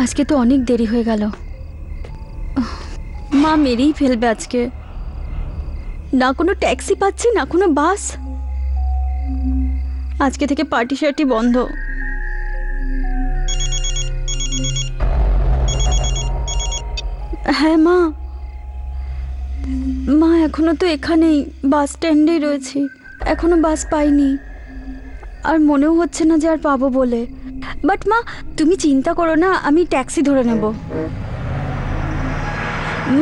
আজকে তো অনেক দেরি হয়ে গেল। মা মেরেই ফেলবে আজকে। না কোনো ট্যাক্সি পাচ্ছি, না কোনো বাস। আজকে থেকে পার্টি শার্টি বন্ধ। হ্যাঁ মা, মা এখনো তো এখানেই বাস স্ট্যান্ডেই রয়েছি, এখনো বাস পাইনি। আর মনেও হচ্ছে না যে আর পাবো বলে। বাট মা তুমি চিন্তা করো না, আমি ট্যাক্সি ধরে নেব।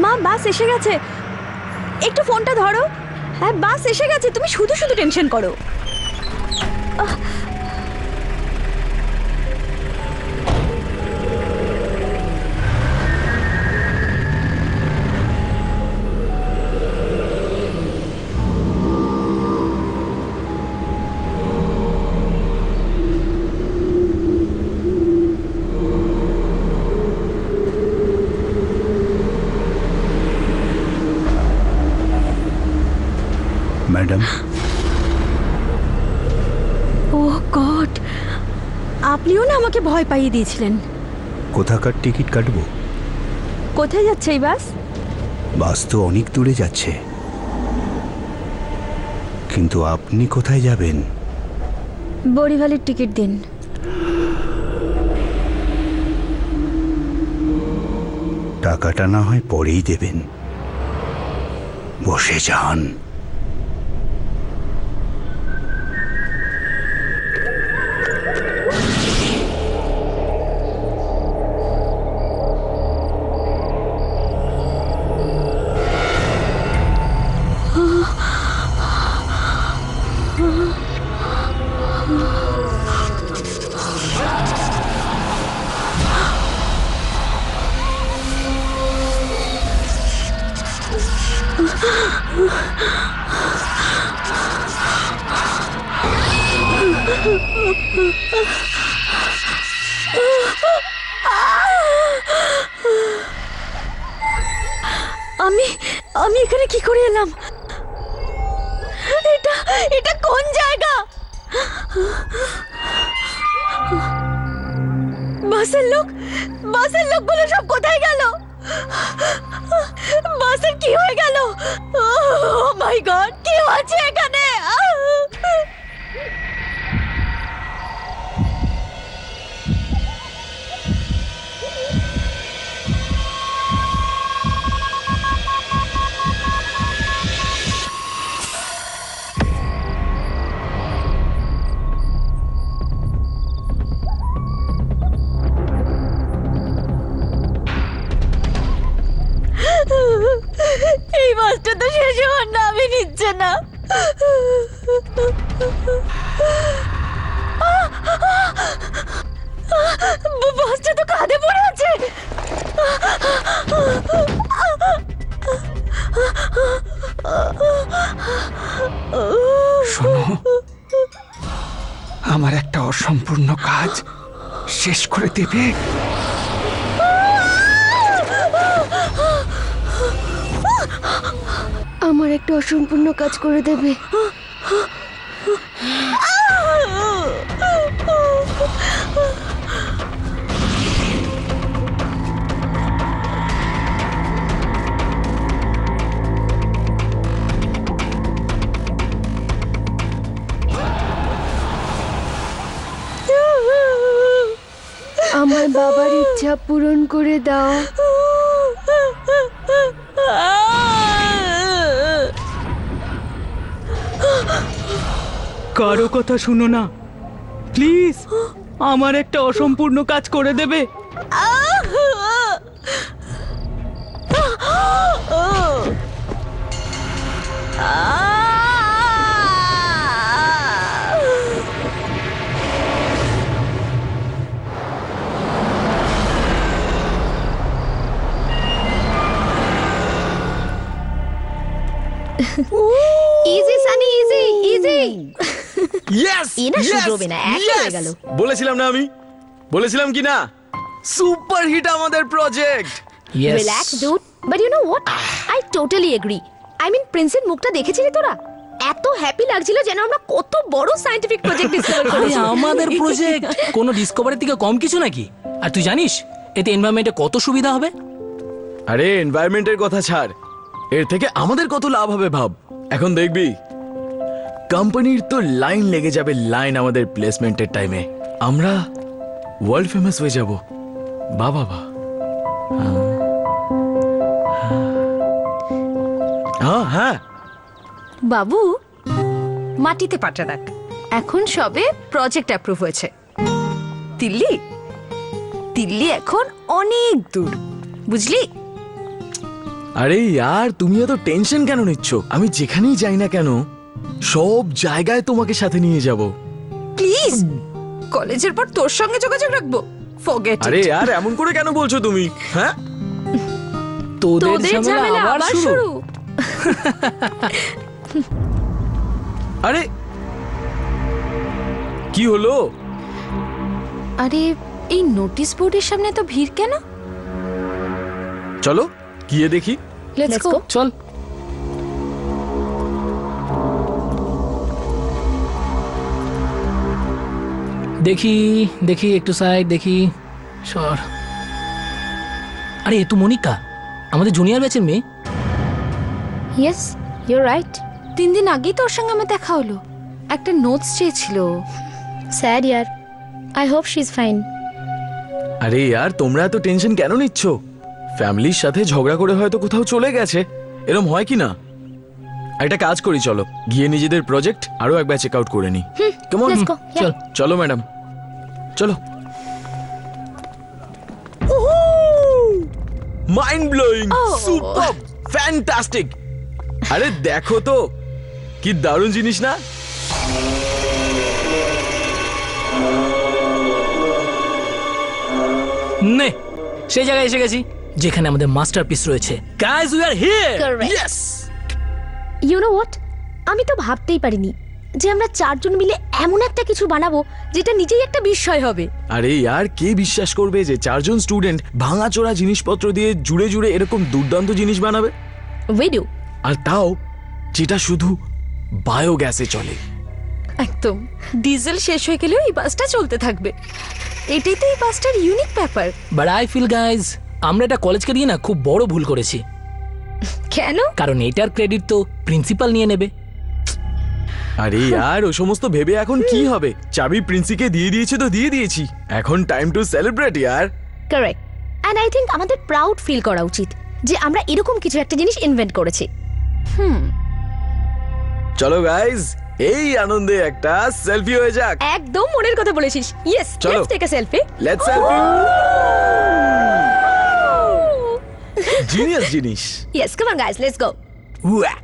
মা বাস এসে গেছে, একটু ফোনটা ধরো। হ্যাঁ বাস এসে গেছে, তুমি শুধু শুধু টেনশন করো। ম্যাডাম, ওহ গড, আপনিও না আমাকে ভয় পাইয়ে দিয়েছিলেন। কোথাকার টিকিট কাটবো? কোথায় যাচ্ছে এই বাস? বাস তো অনেক দূরে যাচ্ছে, কিন্তু আপনি কোথায় যাবেন? বড়িভালির টিকিট দিন। টাকাটা না হয় পরেই দেবেন, বসে যান। আমি এখানে কি করে এলাম? এটা এটা কোন জায়গা? বাসের লোকগুলো সব কোথায় গেল? বাসের কি হয়ে গেল? ও মাই গড, কি হচ্ছে এখানে? এই বাসটা তো শেষ হওয়ার নামই নিচ্ছে না। বাসটা তো কাঁধে পড়ে আছে। শোনো, আমার একটা অসম্পূর্ণ কাজ শেষ করে দেবে। আমার একটা অসম্পূর্ণ কাজ করে দেবে। আমার বাবার ইচ্ছা পূরণ করে দাও। কারো কথা শুনো না প্লিজ, আমার একটা অসম্পূর্ণ কাজ করে দেবে। Easy Sunny, easy easy. Yes এনা শুধরবে না, এক হয়ে গেল। বলেছিলাম না, আমি বলেছিলাম কি না, সুপার হিট আমাদের project. Relax dude, but you know what, I totally agree. I mean প্রিন্সের মুখটা দেখেছিলি তোরা? এত হ্যাপি লাগছিল যেন আমরা কত বড় সায়েন্টিফিক প্রজেক্ট ডিসকভার আরে করেছি। আমাদের প্রজেক্ট কোনো ডিসকভারির থেকে কম কিছু নাকি? আর তুই জানিস এতে এনভায়রনমেন্টে কত সুবিধা হবে। আরে এনভায়রনমেন্টের কথা ছাড়, এর থেকে আমাদের কত লাভ হবে ভাব। এখন দেখবি কোম্পানির তো লাইন লেগে যাবে, লাইন আমাদের প্লেসমেন্টের টাইমে। আমরা ওয়ার্ল্ড ফেমাস হয়ে যাব। বা বাবা, হ্যাঁ হ্যাঁ। বাবু, মাটিতে পাটা রাখ। এখন সবে প্রজেক্ট অ্যাপ্রুভ হয়েছে। দিল্লি দিল্লি এখন অনেক দূর, বুঝলি? আরে ইয়ার, তুমি এত টেনশন কেন নিচ্ছ? আমি যেখানেই যাই না কেন সব জায়গায় তোমাকে সাথে নিয়ে যাব। প্লিজ, কলেজের পর তোর সঙ্গে যোগাযোগ রাখবো। ফরগেট আরে ইয়ার, এমন করে কেন বলছো তুমি? হ্যাঁ, তোদের ঝামেলা আবার শুরু। আরে কি হলো? আরে এই নোটিশ বোর্ডের সামনে তো ভিড় কেন? চলো গিয়ে দেখি। Let's go. চল। দেখি দেখি একটু সাইড দেখি। সর। আরে এ তো মনিকা, আমাদের জুনিয়র ব্যাচের মেয়ে। Yes, you right. 3 দিন আগেই তোর সঙ্গে আমার দেখা হলো। একটা নোটস চেয়েছিল। Sad year, I hope she is fine. আরে ইয়ার, তোমরা এত টেনশন কেন নিচ্ছ? ফ্যামিলির সাথে ঝগড়া করে হয়তো কোথাও চলে গেছে, এরম হয় কি না? একটা কাজ করি, চলো গিয়ে নিজেদের প্রজেক্ট আরো একবার চেক আউট করে নি। কেমন? Let's go. চল। চলো ম্যাডাম, চলো। Mind blowing, super, fantastic. আরে দেখো তো কি দারুণ জিনিস না? নে, সেই জায়গায় এসে গেছি যেখানে আমাদের মাস্টারপিস রয়েছে। Guys, we are here. Yes. You know what, আমি তো ভাবতেই পারিনি যে আমরা 4 জন মিলে এমন একটা কিছু বানাবো যেটা নিজেই একটা বিস্ময় হবে। আরে ইয়ার, কে বিশ্বাস করবে যে 4 জন স্টুডেন্ট ভাঙাচোরা জিনিসপত্র দিয়ে জুড়ে জুড়ে এরকম দুর্দান্ত জিনিস বানাবে? We do. আর তাও যেটা শুধু বায়োগ্যাসে চলে। একদম, ডিজেল শেষ হয়ে গেলেও এই বাসটা চলতে থাকবে। এটাই তো এই বাসটার ইউনিক ব্যাপার। বাট আই ফিল গাইজ, আমরা এটা কলেজকে দিয়ে না খুব বড় ভুল করেছি। কেন? কারণ এটার ক্রেডিট তো প্রিন্সিপাল নিয়ে নেবে। আরে ইয়ার, ও সমস্ত ভেবে এখন কি হবে? চাবি প্রিন্সিকে দিয়ে দিয়েছে তো দিয়ে দিয়েছি, এখন time to celebrate year. Correct. And I think আমাদের প্রাউড ফিল করা উচিত যে আমরা এরকম কিছু একটা জিনিস ইনভেন্ট করেছি। চলো গাইজ, এই আনন্দে একটা সেলফি হয়ে যাক। একদম মনের কথা বলেছিস। ইয়েস, চলো। Let's take a selfie. Let's selfie. Genius জিনিস। Yes, come on guys, let's go. উয়া।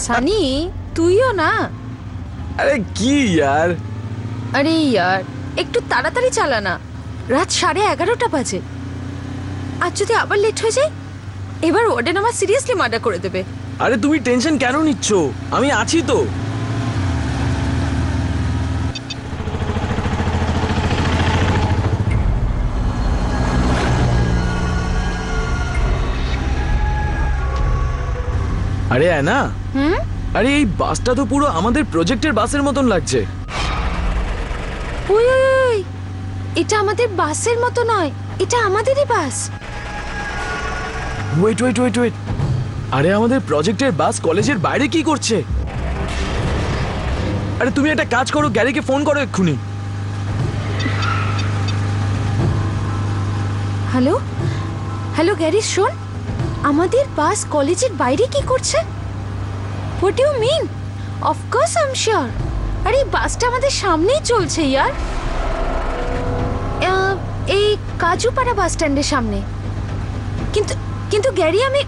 সানি, তুইও না? আরে কি ইয়ার? আরে ইয়ার, একটু তাড়াতাড়ি চালা না। রাত 11:30 বাজে। আর যদি আবার লেট হয়ে যায়, এবার ওয়ার্ডেন আমার সিরিয়াসলি মার্ডার করে দেবে। আরে তুমি টেনশন কেন নিচ্ছ? আমি আছি তো। আরে না, আরে এই বাসটা তো পুরো আমাদের প্রজেক্টের বাসের মতন লাগছে। ওই ওই, ওই, এটা আমাদের বাসের মতো নয়, এটা আমাদেরই বাস। ওয়েট ওয়েট ওয়েট ওয়েট, আরে আমাদের প্রজেক্টের বাস কলেজের বাইরে কি করছে? আরে তুমি একটা কাজ করো, গ্যারিকে ফোন করো এক্ষুনি। হ্যালো হ্যালো গ্যারি, শোন, আমাদের বাস কলেজের বাইরে কি করছে? What you mean? Of course I am sure. আরে এই বাসটা আমাদের সামনেই চলছে ইয়ার। এই কাজুপাড়া বাস স্ট্যান্ডের সামনে। কিন্তু কিন্তু গ্যারি, আমি...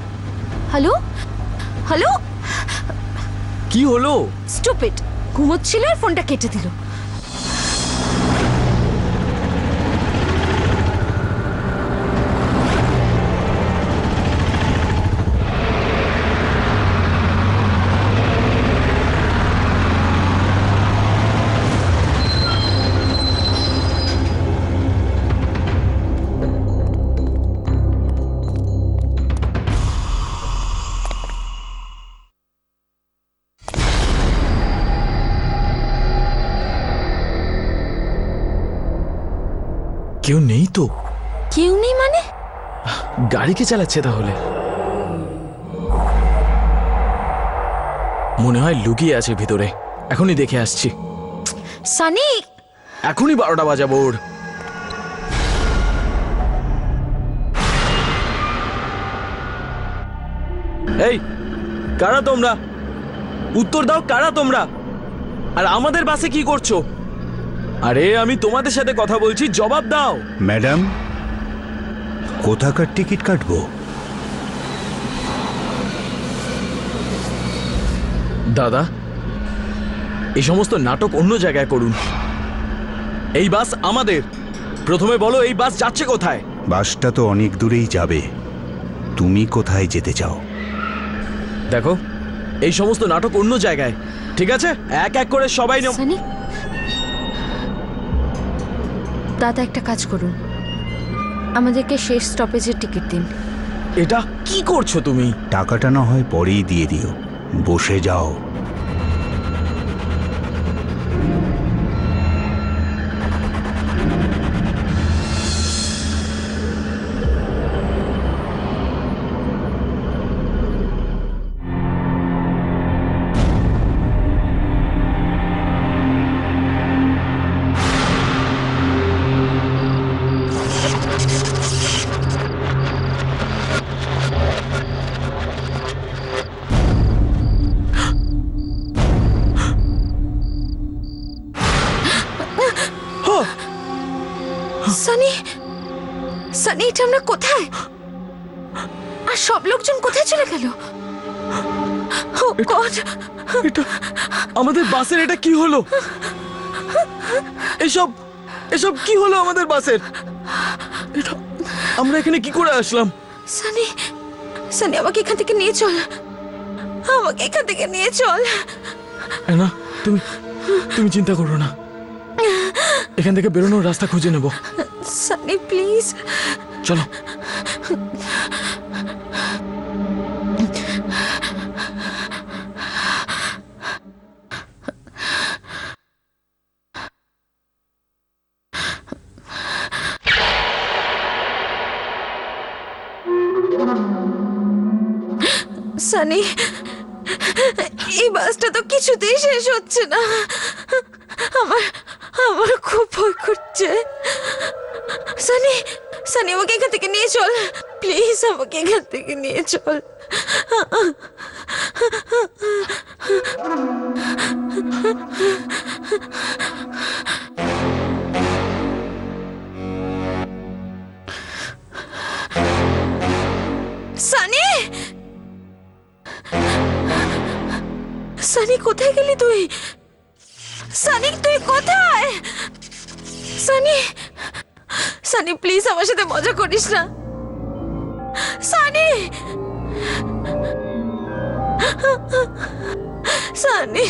হ্যালো হ্যালো, কি হলো? স্টুপিড, ঘুমোচ্ছিল আর ফোনটা কেটে দিল। কেউ নেই তো? কেউ নেই মানে? গাড়ি কে চালাচ্ছে তাহলে? মনে হয় লুকিয়ে আছে ভিতরে। এখনই দেখে আসছি। সানি, এখনই 12টা বাজাবো ওর। এই, কারা তোমরা? উত্তর দাও, কারা তোমরা? আর আমাদের বাসে কি করছো? আরে আমি তোমাদের সাথে কথা বলছি, জবাব দাও। ম্যাডাম, কোথাকার টিকিট কাটবো? দাদা, এই সমস্ত নাটক অন্য জায়গায় করুন। এই বাস আমাদের। প্রথমে বলো, এই বাস যাচ্ছে কোথায়? বাসটা তো অনেক দূরেই যাবে। তুমি কোথায় যেতে চাও? দেখো, এই সমস্ত নাটক অন্য জায়গায়, ঠিক আছে? এক এক করে সবাই সানি, দাদা একটা কাজ করুন, আমাদেরকে শেষ স্টপেজের টিকিট দিন। এটা কি করছো তুমি? টাকাটা না হয় পরেই দিয়ে দিও, বসে যাও। সানি, সানি, এটা আমরা কোথায়? আর সব লোকজন কোথায় চলে গেল? ও গড, এটা আমাদের বাসের, এটা কি হলো? এসব এসব কি হলো আমাদের বাসের? এটা আমরা এখানে কি করে আসলাম? সানি, সানি, আমাকে এখান থেকে নিয়ে চল, আমাকে এখান থেকে নিয়ে চল। না, তুমি তুমি চিন্তা করো না, এখান থেকে বেরোনোর রাস্তা খুঁজে নেব। সানি প্লিজ, চলো। সানি, এই বাসটা তো কিছুতেই শেষ হচ্ছে না। আমার আমার খুব ভয় করছে। সানি, সানি, আমাকে এখান থেকে নিয়ে চল প্লিজ, আমাকে এখান থেকে নিয়ে চল। সানি, সানি, কোথায় গেলি তুই? সানি, তুই কোথায়? সানি, সানি প্লিজ আমার সাথে মজা করিস না। সানি, সানি,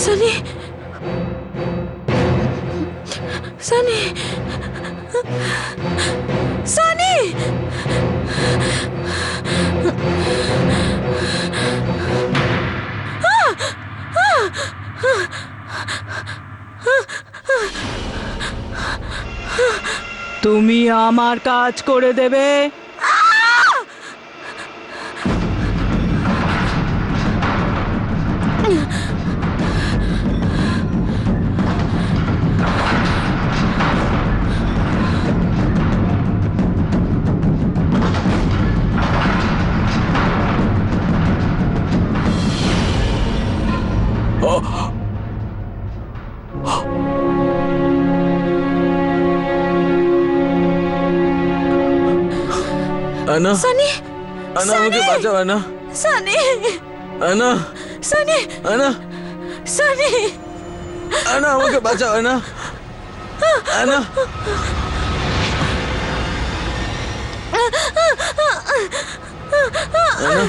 সানি, সানি, সানি, তুমি আমার কাজ করে দেবে। আনা, সানি, আনা, আমাকে বাঁচাও আনা। সানি, আনা, সানি, আনা, সানি, আনা, আমাকে বাঁচাও আনা। আনা, আনা,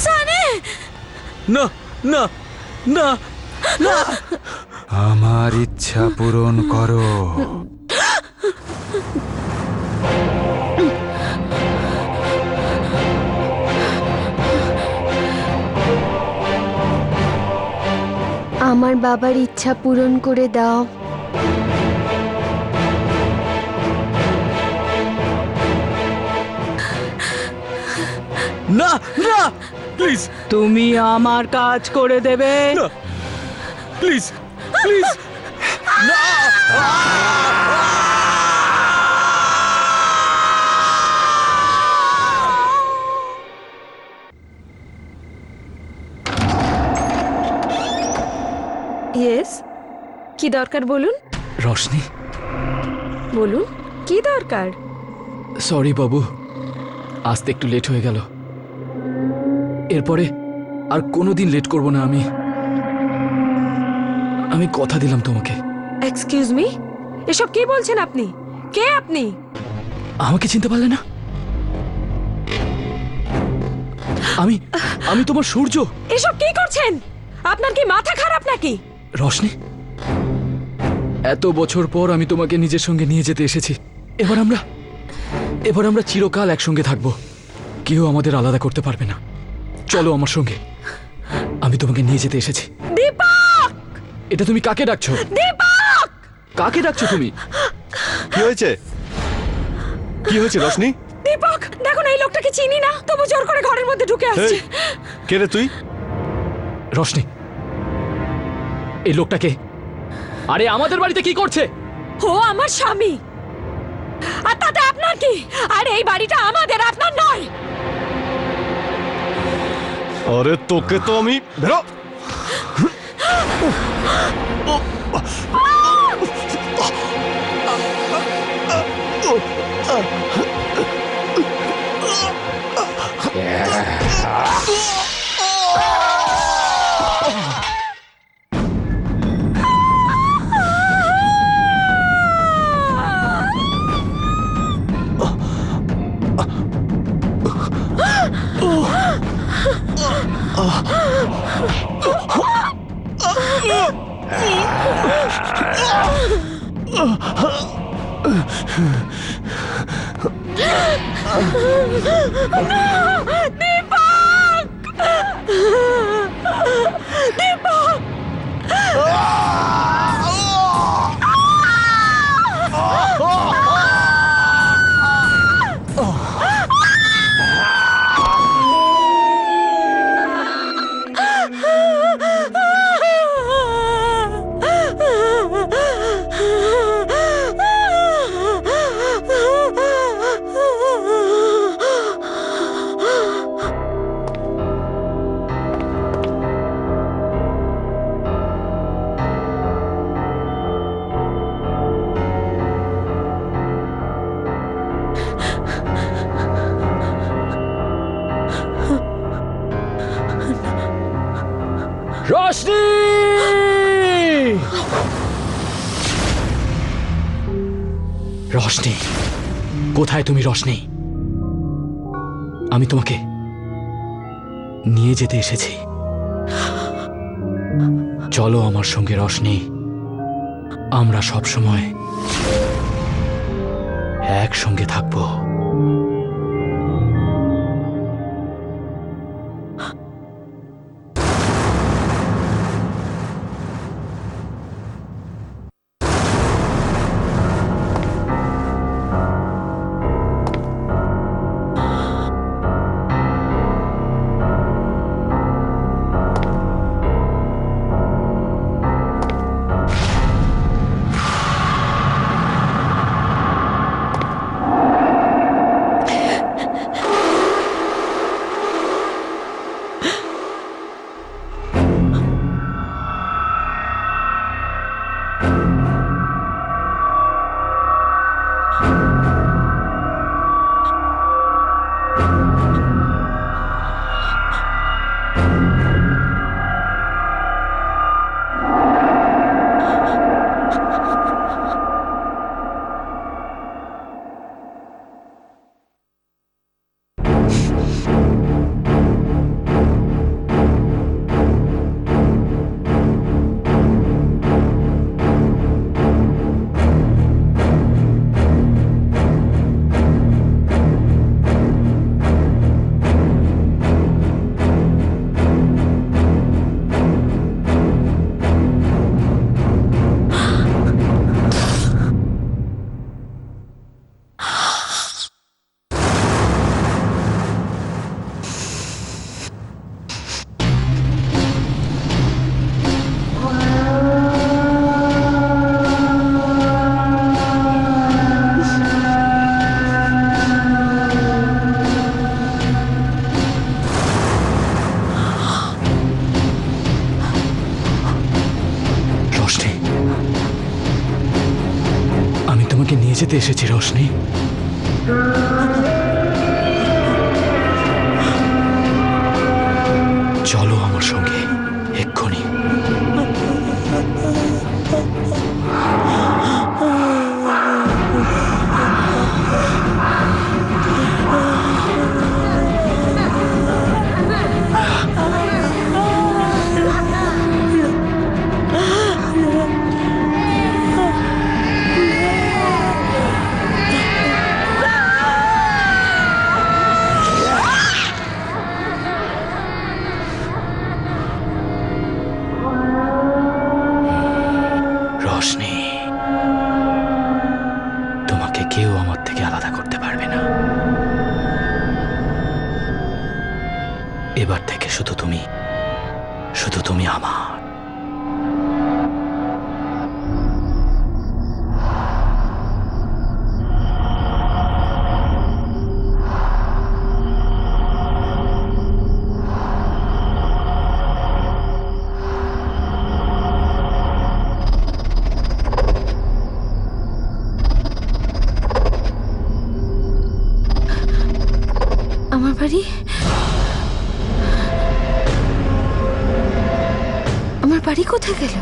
সানি, না, না, না, না। আমার ইচ্ছা পূরণ করো। আমার বাবার ইচ্ছা পূরণ করে দাও। না না প্লিজ তুমি আমার কাজ করে দেবে। প্লিজ প্লিজ না ইয়েস, কি দরকার বলুন? রোশনি বলুন কি দরকার? সরি বাবু, আসতে একটু লেট হয়ে গেল। এরপরে আর কোনোদিন লেট করব না আমি। আমি কথা দিলাম তোমাকে। এক্সকিউজ মি, এসব কি বলছেন আপনি? কে আপনি? আমাকে চিনতে পারলে না? আমি আমি তোমার সূর্য। এসব কি করছেন? আপনার কি মাথা খারাপ নাকি? রোশনি, এত বছর পর আমি তোমাকে নিজের সঙ্গে নিয়ে যেতে এসেছি। এবার আমরা চিরকাল একসঙ্গে থাকবো। কেউ আমাদের আলাদা করতে পারবে না। চলো আমার সঙ্গে, আমি তোমাকে নিয়ে যেতে এসেছি। দীপক! এটা তুমি কাকে ডাকছো? দীপক! কাকে ডাকছো তুমি? কি হয়েছে? কি হয়েছে রোশনি? দীপক, দেখুন এই লোকটাকে চিনি না, তবু জোর করে ঘরের মধ্যে ঢুকে আসছে। কে রে তুই? রোশনি, এই লোকটাকে? আরে আমাদের বাড়িতে কি করছে? ও আমার স্বামী, আর তাতে আপনার কি? আর এই বাড়িটা আমাদের, আপনার নয়। আরে তোকে তো আমি বেরো। রোশনি! রোশনি, কোথায় তুমি রোশনি? আমি তোমাকে নিয়ে যেতে এসেছি। চলো আমার সঙ্গে রোশনি, আমরা সব সময় একসঙ্গে থাকবো। দিতে এসেছি রোশনি। চলো আমার সঙ্গে এক্ষুনি। রোশনি, তোমাকে কেউ আমার থেকে আলাদা করতে পারবে না। এবার থেকে শুধু তুমি আমার। আমার বাড়ি, আমার বাড়ি কোথায় গেল?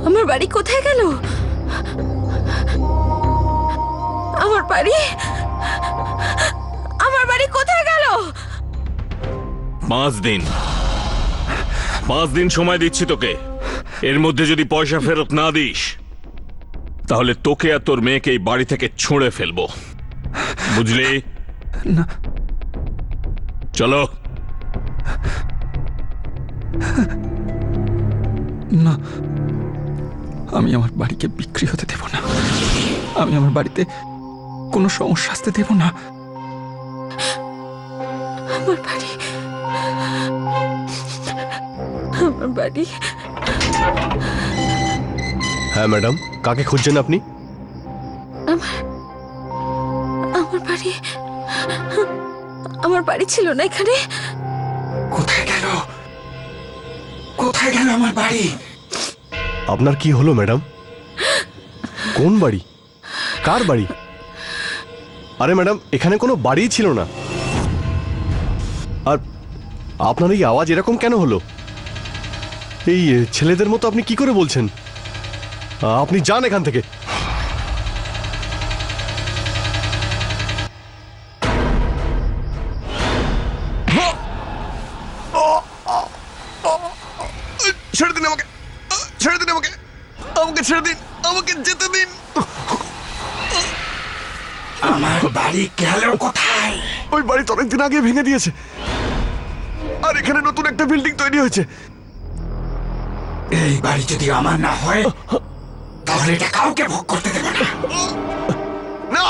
আমার বাড়ি কোথায় গেল? আমার বাড়ি, আমার বাড়ি কোথায় গেল? 5 দিন 5 দিন সময় দিচ্ছি তোকে। এর মধ্যে যদি পয়সা ফেরত না দিস তাহলে তোকে আর তোর মেয়েকে এই বাড়ি থেকে ছুঁড়ে ফেলবো, বুঝলি? না। চলো। না, আমি আমার বাড়িকে বিক্রি হতে দেব না। আমি আমার বাড়িতে কোনো সমস্যা আসতে দেব না। আমার বাড়ি, আমার বাড়ি। হ্যাঁ ম্যাডাম, কাকে খুঁজছেন আপনি? আমার বাড়ি, আমার বাড়ি ছিল না এখানে। কোথায় গেল? কোথায় গেল আমার বাড়ি? আপনার কি হলো ম্যাডাম? কোন বাড়ি? কার বাড়ি? আরে ম্যাডাম, এখানে কোনো বাড়িই ছিল না। আর আপনার এই আওয়াজ এরকম কেন হলো? এই ছেলেদের মতো আপনি কি করে বলছেন? আপনি যান এখান থেকে। ছেড়ে দিন আমাকে, ছেড়ে দিন আমাকে, আমাকে ছেড়ে দিন, আমাকে যেতে দিন। আমার বাড়ি গেল কোথায়? ওই বাড়ি তো অনেকদিন আগে ভেঙে দিয়েছে, আর এখানে নতুন একটা বিল্ডিং তৈরি হয়েছে। এই বাড়ি যদি আমার না হয় তাহলে এটা কাউকে ভোগ করতে দেব না। না!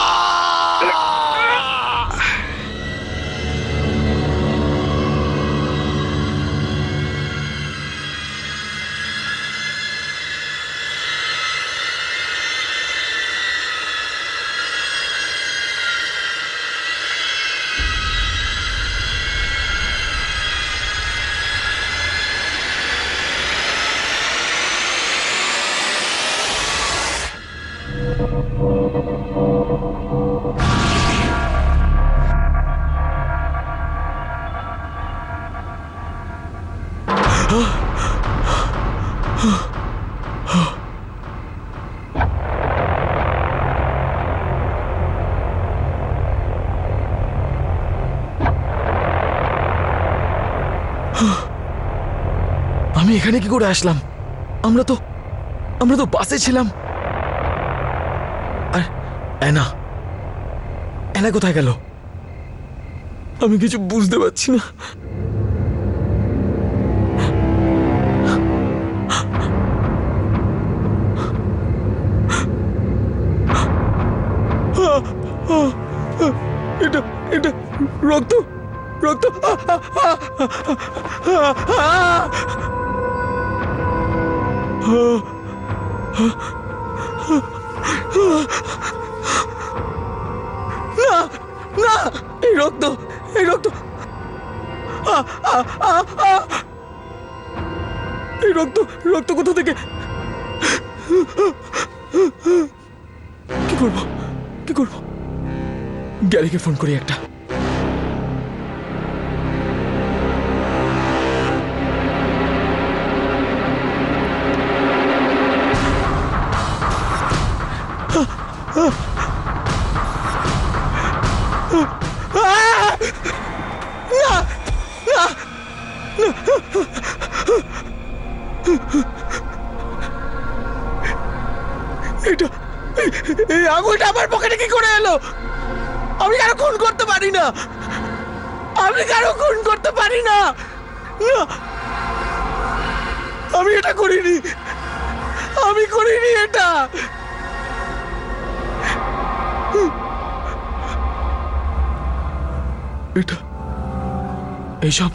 আমি এখানে কি করে আসলাম? আমরা তো বাসে ছিলাম। আর অ্যানা, অ্যানা কোথায় গেল? আমি কিছু বুঝতে পারছি না। এটা এটা রক্ত, রক্ত। না না, এই রক্ত, এই রক্ত। এই রক্ত রক্ত কোথা থেকে? কি করবো কি করবো? গ্যারিকে ফোন করি একটা। এটা এই আঙুলটা আমার পকেটে কি করে এলো? আমি কারো খুন করতে পারি না, আমি কারো খুন করতে পারি না। না, আমি এটা করিনি, আমি করিনি এটা। এটা এইসব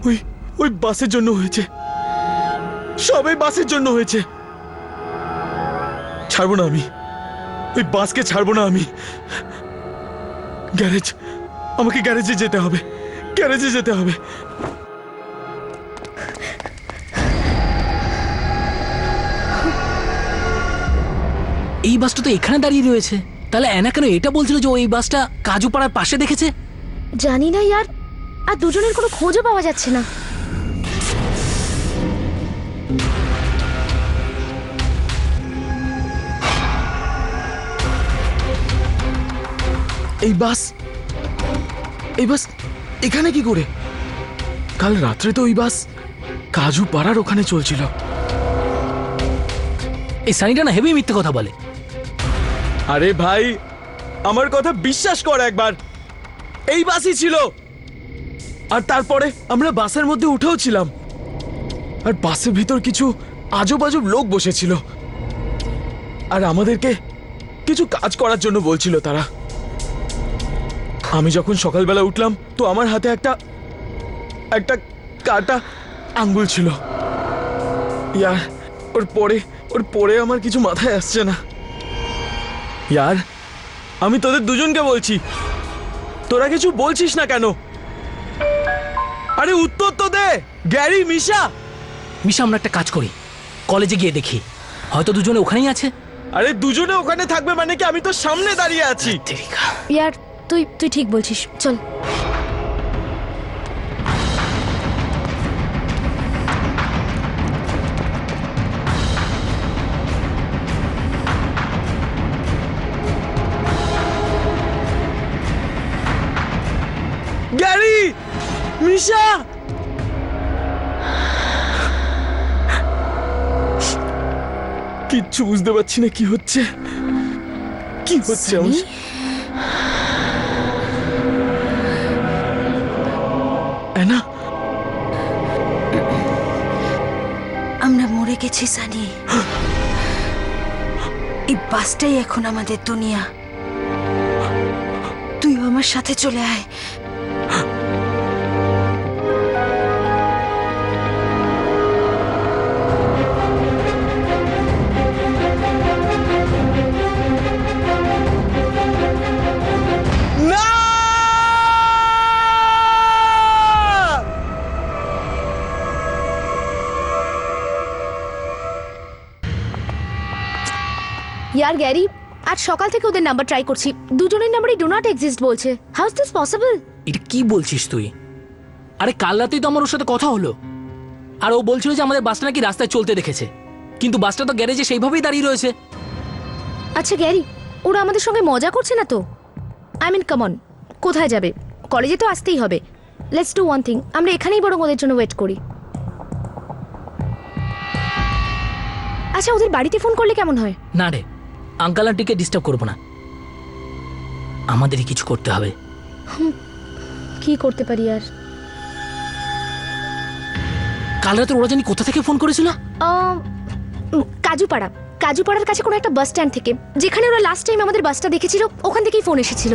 ওই ওই বাসের জন্য হয়েছে, সবাই বাসের জন্য হয়েছে। ছাড়বো না আমি, ওই বাসকে ছাড়বো না আমি। গ্যারেজ, আমাকে গ্যারেজে যেতে হবে, গ্যারেজে যেতে হবে। এই বাসটা তো এখানে দাঁড়িয়ে রয়েছে, তাহলে অ্যানা কেন এটা বলছিল যে ওই বাসটা কাজুপাড়ার পাশে দেখেছে? জানি না ইয়ার, আর দুজনের কোনো খোঁজও পাওয়া যাচ্ছে না। এই বাস এখানে কি করে? কাল রাত্রে তো ওই বাস কাজু পাড়ার ওখানে চলছিল। এই সানিটা না হেভি মিথ্যে কথা বলে। আরে ভাই, আমার কথা বিশ্বাস কর একবার, এই বাসই ছিল। আর তারপরে আমরা বাসের মধ্যে উঠেও ছিলাম, আর বাসের ভিতর কিছু আজব আজব লোক বসেছিল, আর আমাদেরকে কিছু কাজ করার জন্য বলছিল তারা। আমি যখন সকালবেলা উঠলাম তো আমার হাতে একটা কাটা আঙ্গুল ছিল। ইয়ার, ওর পরে আমার কিছু মাথায় আসছে না। ইয়ার, আমি তোদের দুজনকে বলছি, তোরা কিছু বলছিস না কেন? আরে উত্তর তো দে, গ্যারি, মিশা। মিশা, আমরা একটা কাজ করি, কলেজে গিয়ে দেখি, হয়তো দুজনে ওখানেই আছে। আরে দুজনে ওখানে থাকবে মানে কি? আমি তো সামনে দাঁড়িয়ে আছি। ইয়ার, তুই ঠিক বলছিস, চল। গ্যারি, মিশা, কিচ্ছু বুঝতে পারছি না কি হচ্ছে, কি হচ্ছে আমার। না, আমরা মরে গেছি সানি। এই বাসটাই এখন আমাদের দুনিয়া। তুইও আমার সাথে চলে আয়। ইয়ার গ্যারি, আজ সকাল থেকে ওদের নাম্বার ট্রাই করছি, দুজনের নাম্বারই ডু নট এক্সিস্ট বলছে। How is this possible? এটা কি বলছিস তুই? আরে কাল রাতেই তো আমার ওর সাথে কথা হলো, আর ও বলছিল যে আমাদের বাসটা নাকি রাস্তায় চলতে দেখেছে, কিন্তু বাসটা তো গ্যারেজে সেইভাবেই দাঁড়িয়ে রয়েছে। আচ্ছা গ্যারি, ওরা আমাদের সঙ্গে মজা করছে না তো? আই মিন কাম অন, কোথায় যাবে? কলেজে তো আসতেই হবে। লেটস ডু ওয়ান থিং, আমরা এখানেই বরং ওদের জন্য ওয়েট করি। আচ্ছা, ওদের বাড়িতে ফোন করলে কেমন হয়? না রে, আঙ্কাল আন্টিকে ডিস্টার্ব করবো না, আমাদেরই কিছু করতে হবে। কি করতে পারি আর? কাল রাতে ওরা জানি কোথা থেকে ফোন করেছিল। কাজুপাড়ার কাছে কোনো একটা বাস স্ট্যান্ড থেকে, যেখানে ওরা লাস্ট টাইম আমাদের বাসটা দেখেছিল, ওখান থেকেই ফোন এসেছিল।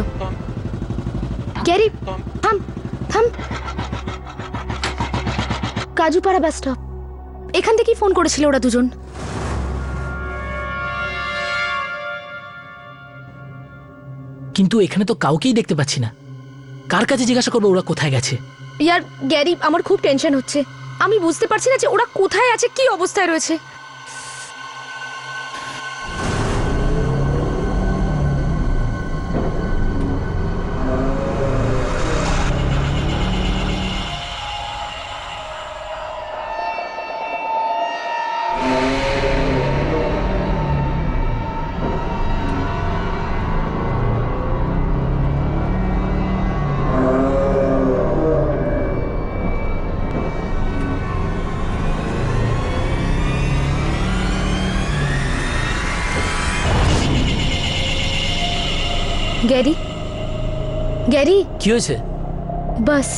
গ্যারি, থাম থাম, কাজুপাড়া বাস স্টপ, এখান থেকেই ফোন করেছিল ওরা দুজন। কিন্তু এখানে তো কাউকেই দেখতে পাচ্ছি না, কার কাছে জিজ্ঞাসা করবো ওরা কোথায় গেছে? ইয়ার গ্যারি, আমার খুব টেনশন হচ্ছে। আমি বুঝতে পারছি না যে ওরা কোথায় আছে, কি অবস্থায় রয়েছে। গ্যারি, গ্যারি, কি হয়েছে? বাস।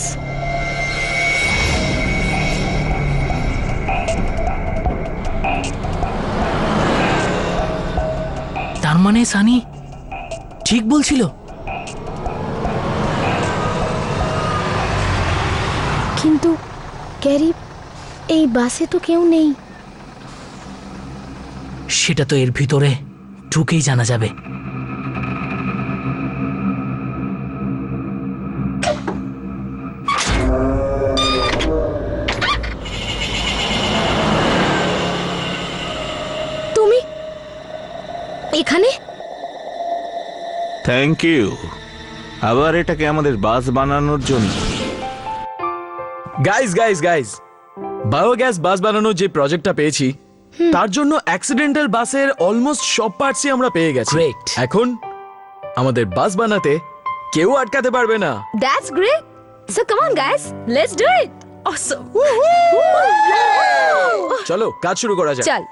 তার মানে সানি ঠিক বলছিল। কিন্তু গ্যারি, এই বাসে তো কেউ নেই। সেটা তো এর ভিতরে ঢুকেই জানা যাবে। তুমি এখানে? Thank you. আবার এটাকে আমাদের বাস বানানোর জন্য। Guys guys guys, biogas bus বানানোর যে প্রজেক্টটা পেয়েছি তার জন্য অ্যাক্সিডেন্টাল বাসের অলমোস্ট সব পার্টসই আমরা পেয়ে গেছি। Great. এখন আমাদের বাস বানাতে কেউ আটকাতে পারবে না। That's great. So come on guys, let's do it. Awesome. চলো কাজ শুরু করা যাক। চল।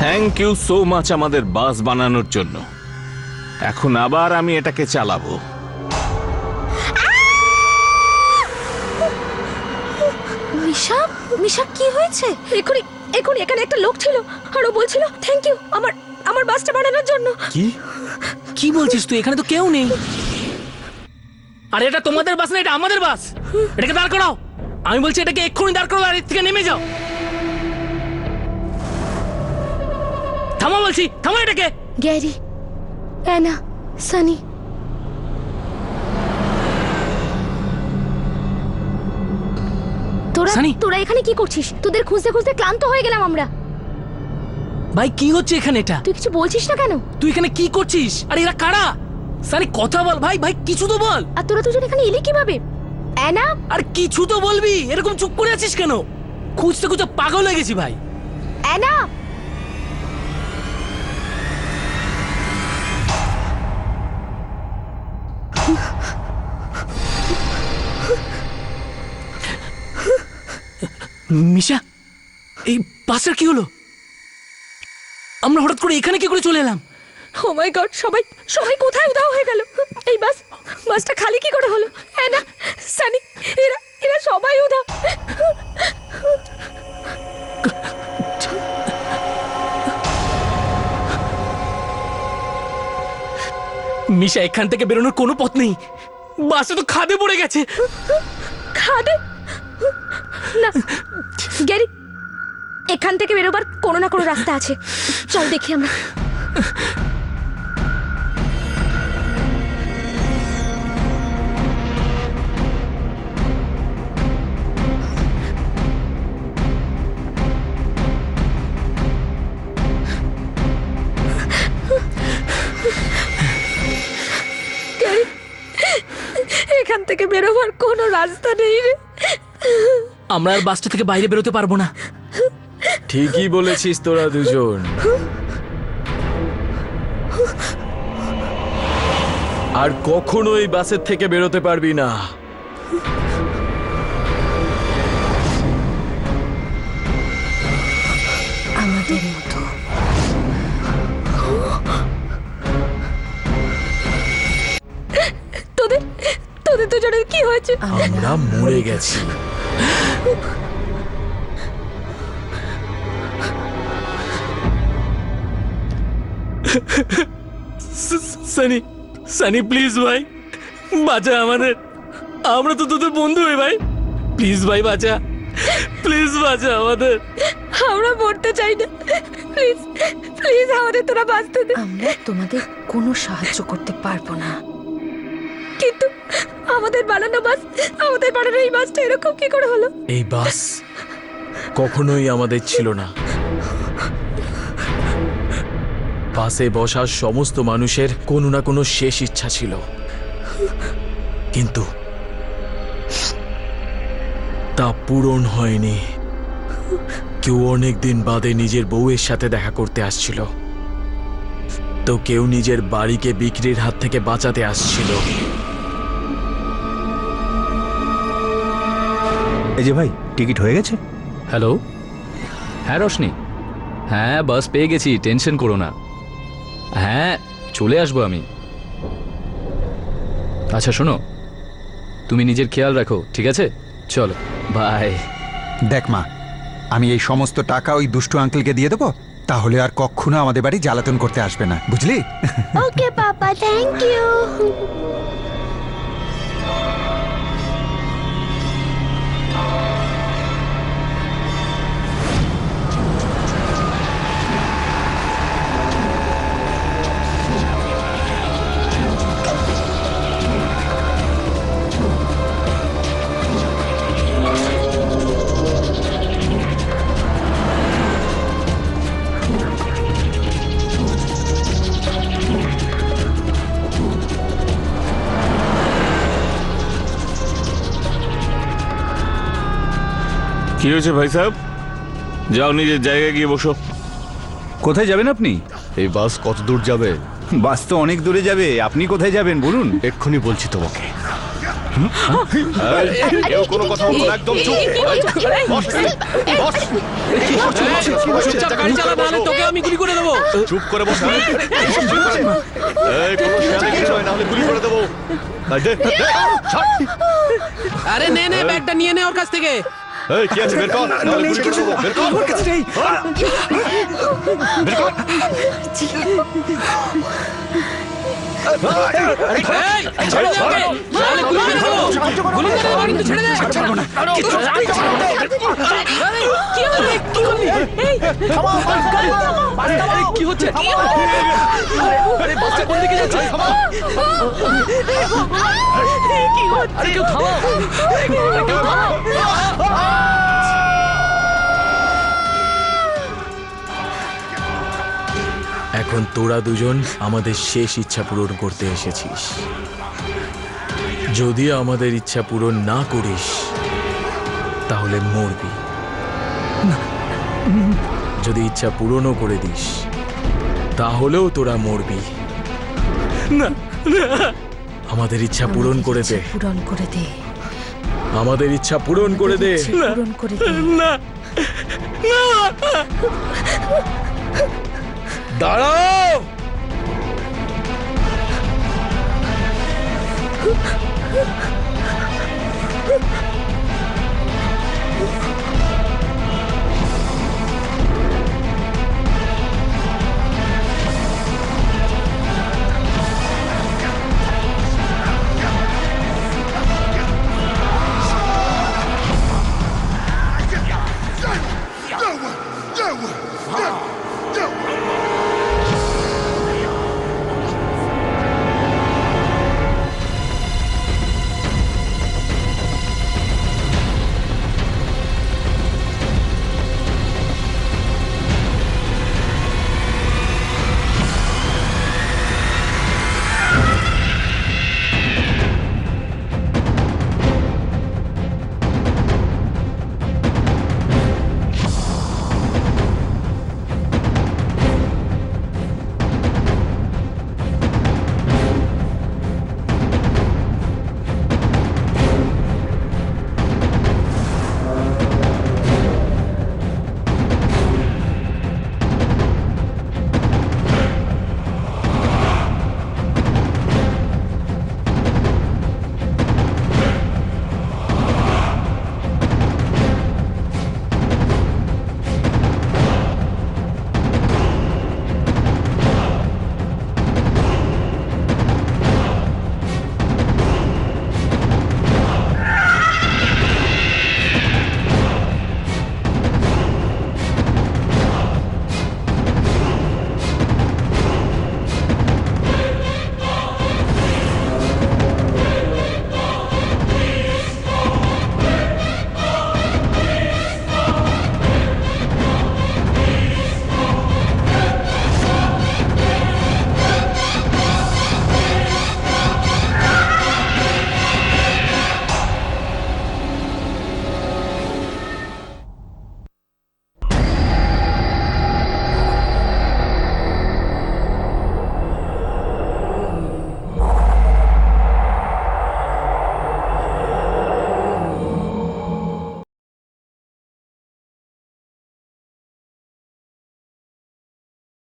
থ্যাংক ইউ সো মাচ আমাদের বাস বানানোর জন্য। এখন আবার আমি এটাকে চালাবো। মিশা, মিশা কি হয়েছে? এখনই এখনই এখানে একটা লোক ছিল আর ও বলছিল থ্যাংক ইউ আমার বাসটা বানানোর জন্য। কি কি বলছিস তুই? এখানে তো কেউ নেই। আরে এটা তোমাদের বাস না, এটা আমাদের বাস। এটাকে দাঁড় করাও। আমি বলছি এটাকে এক্ষুনি দাঁড় করাও আর এর থেকে নেমে যাও। থামো বলছি, থামো এটাকে। গ্যারি, অ্যানা, সানি, তোরা সানি। তোরা এখানে কি করছিস? তোদের খুঁজতে খুঁজতে ক্লান্ত হয়ে গেলাম আমরা। ভাই কি হচ্ছে এখানে? এটা তুই কিছু বলছিস না কেন? তুই এখানে কি করছিস? আরে এরা কারা? সানি কথা বল ভাই, ভাই কিছু তো বল। আর তোরা দুজন এখানে এলি কিভাবে? অ্যানা, আর কিছু তো বলবি, এরকম চুপ করে আছিস কেন? খুঁজতে খুঁজতে পাগল হয়ে গেছি ভাই। অ্যানা, মিশা, এই বাসের কি হলো? আমরা হঠাৎ করে এখানে কি করে চলে এলাম? ও মাই গড, সবাই সবাই কোথায় উধাও হয়ে গেল? এই বাসটা খালি কি করে হলো? অ্যানা, সানি, এরা এরা সবাই উধাও। মিশা, এখান থেকে বেরোনোর কোনো পথ নেই। বাসে তো খাদে পড়ে গেছে। খাদে? না গ্যারি, এখান থেকে বেরোবার কোনো না কোনো রাস্তা আছে। চল দেখি আমরা। গ্যারি, এখান থেকে বেরোবার কোনো রাস্তা নেই রে। আমরা আর বাসটা থেকে বাইরে বেরোতে পারবো না। ঠিকই বলেছিস তোরা দুজন। আর কখনো এই বাসের থেকে বেরোতে পারবি না। আমাদের মতো। তোদের তোদের দুজনের কি হয়েছে? আমরা মরে গেছি। সানি সানি প্লিজ ভাই বাঁচা আমাদের, আমরা তো তোদের বন্ধু ভাই, প্লিজ ভাই বাঁচা, প্লিজ বাঁচা আমাদের। আমরা মরতে চাই না, প্লিজ প্লিজ আমাদের তোরা বাঁচতে দে। আমরা তোমাদের কোনো সাহায্য করতে পারবো না। কিন্তু আমাদের বানানো বাস, আমাদের বানানো এই বাসটা এরকম কি করে হলো? এই বাস কখনোই আমাদের ছিল না। বাসে বসার সমস্ত মানুষের কোনো না কোনো শেষ ইচ্ছা ছিল, কিন্তু তা পূরণ হয়নি। কেউ অনেক দিন বাদে নিজের বউয়ের সাথে দেখা করতে আসছিল, তো কেউ নিজের বাড়িকে বিক্রির হাত থেকে বাঁচাতে আসছিল। এই যে ভাই, টিকিট হয়ে গেছে? হ্যালো, হ্যাঁ রোশনি, হ্যাঁ বাস পেয়ে গেছি, টেনশন করো না। হ্যাঁ চলে আসবো আমি। আচ্ছা শোনো, তুমি নিজের খেয়াল রাখো, ঠিক আছে? চলো বাই। দেখ মা, আমি এই সমস্ত টাকা ওই দুষ্টু আঙ্কেলকে দিয়ে দেবো, তাহলে আর কখনো আমাদের বাড়ি জ্বালাতন করতে আসবে না, বুঝলি? ওকে পাপা, থ্যাংক ইউ। কি হয়েছে ভাই সাহেব? যাও নিজের জায়গায় গিয়ে বসো। কোথায় যাবেন আপনি? এই বাস কত দূর যাবে? বাস তো অনেক দূরে যাবে, আপনি কোথায় যাবেন বলুন? এক্ষুনি বলছি তোমাকে। কেউ কোনো কথা বলতো না, একদম চুপ। বস, বস। চুপচাপ গাড়ি চালা, নাহলে তোকে আমি গুলি করে দেবো। চুপ করে বস। এই কোনো শেয়ারিং নয়, নাহলে গুলি করে দেবো। এই দে, দে, ছাড়। আরে নে নে, ব্যাগটা নিয়ে নে ওর কাছ থেকে। এই কি আছে বের কর, নাহলে গুলি করে দেবো। বের কর। আমার কাছে নেই। বের কর। এই, ছেড়ে দে ওকে, নাহলে গুলি করে দেবো। গুলি করে দেবো, কিন্তু ছেড়ে দে। আরে, কি হলো? কি করলি? এই, আরে, কি হচ্ছে? আরে বাসটা কোন দিকে যাচ্ছে? কি হচ্ছে? আরে কেউ থামো। আরে কেউ থামো। এখন তোরা দুজন আমাদের শেষ ইচ্ছা পূরণ করতে এসেছিস। যদি আমাদের ইচ্ছা পূরণ না করিস তাহলে মরবি, যদি ইচ্ছা পূরণও করে দিস তাহলেও তোরা মরবি। আমাদের ইচ্ছা পূরণ করে দে, পূরণ করে দে, আমাদের ইচ্ছা পূরণ করে দে। পূরণ করে দে। না, দাঁড়াও।